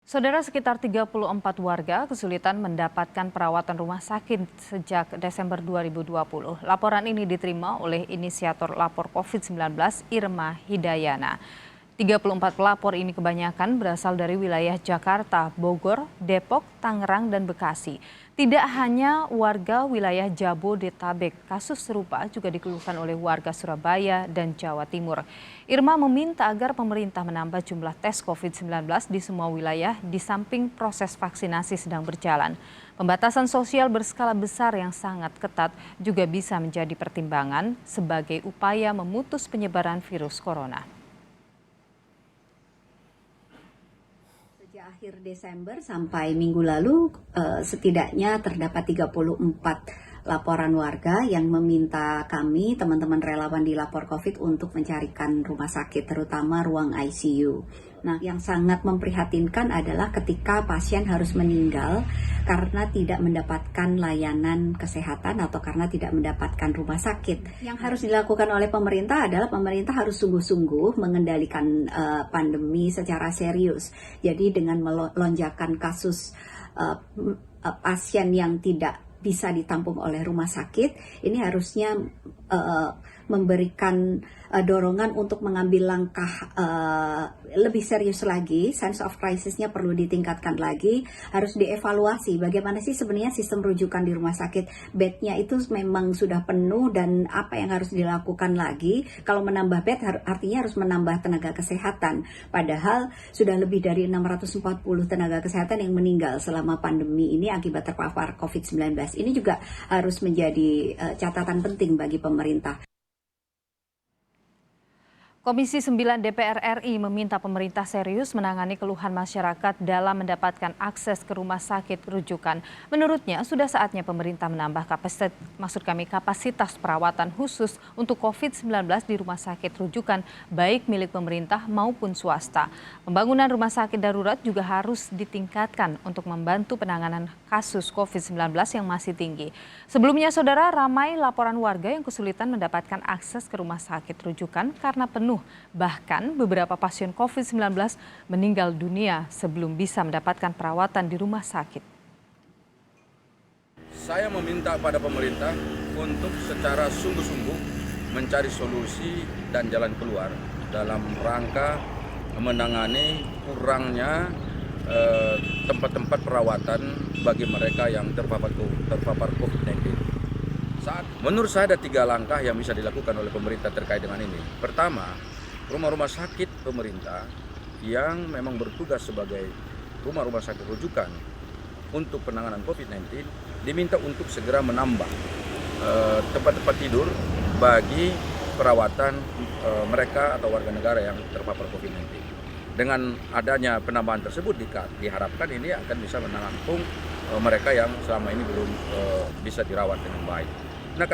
Saudara, sekitar 34 warga kesulitan mendapatkan perawatan rumah sakit sejak Desember 2020. Laporan ini diterima oleh inisiator lapor COVID-19 Irma Hidayana. 34 pelapor ini kebanyakan berasal dari wilayah Jakarta, Bogor, Depok, Tangerang, dan Bekasi. Tidak hanya warga wilayah Jabodetabek, kasus serupa juga dikeluhkan oleh warga Surabaya dan Jawa Timur. Irma meminta agar pemerintah menambah jumlah tes COVID-19 di semua wilayah di samping proses vaksinasi sedang berjalan. Pembatasan sosial berskala besar yang sangat ketat juga bisa menjadi pertimbangan sebagai upaya memutus penyebaran virus corona. Sejak akhir Desember sampai minggu lalu, setidaknya terdapat 34 laporan warga yang meminta kami, teman-teman relawan di Lapor COVID, untuk mencarikan rumah sakit, terutama ruang ICU. Nah, yang sangat memprihatinkan adalah ketika pasien harus meninggal karena tidak mendapatkan layanan kesehatan atau karena tidak mendapatkan rumah sakit. Yang harus dilakukan oleh pemerintah adalah pemerintah harus sungguh-sungguh mengendalikan pandemi secara serius. Jadi dengan melonjakkan kasus pasien yang tidak bisa ditampung oleh rumah sakit, ini harusnya memberikan dorongan untuk mengambil langkah lebih serius lagi. Sense of crisis-nya perlu ditingkatkan lagi, harus dievaluasi bagaimana sih sebenarnya sistem rujukan di rumah sakit. Bednya itu memang sudah penuh dan apa yang harus dilakukan lagi. Kalau menambah bed artinya harus menambah tenaga kesehatan, padahal sudah lebih dari 640 tenaga kesehatan yang meninggal selama pandemi ini akibat terpapar COVID-19. Ini juga harus menjadi catatan penting bagi pemerintah. Komisi 9 DPR RI meminta pemerintah serius menangani keluhan masyarakat dalam mendapatkan akses ke rumah sakit rujukan. Menurutnya, sudah saatnya pemerintah menambah kapasitas perawatan khusus untuk COVID-19 di rumah sakit rujukan, baik milik pemerintah maupun swasta. Pembangunan rumah sakit darurat juga harus ditingkatkan untuk membantu penanganan kasus COVID-19 yang masih tinggi. Sebelumnya, saudara, ramai laporan warga yang kesulitan mendapatkan akses ke rumah sakit rujukan karena penuh. Bahkan beberapa pasien COVID-19 meninggal dunia sebelum bisa mendapatkan perawatan di rumah sakit. Saya meminta pada pemerintah untuk secara sungguh-sungguh mencari solusi dan jalan keluar dalam rangka menangani kurangnya tempat-tempat perawatan bagi mereka yang terpapar COVID-19. Menurut saya ada 3 langkah yang bisa dilakukan oleh pemerintah terkait dengan ini. Pertama, rumah-rumah sakit pemerintah yang memang bertugas sebagai rumah-rumah sakit rujukan untuk penanganan COVID-19 diminta untuk segera menambah tempat-tempat tidur bagi perawatan mereka atau warga negara yang terpapar COVID-19. Dengan adanya penambahan tersebut diharapkan ini akan bisa menampung mereka yang selama ini belum bisa dirawat dengan baik. Nah,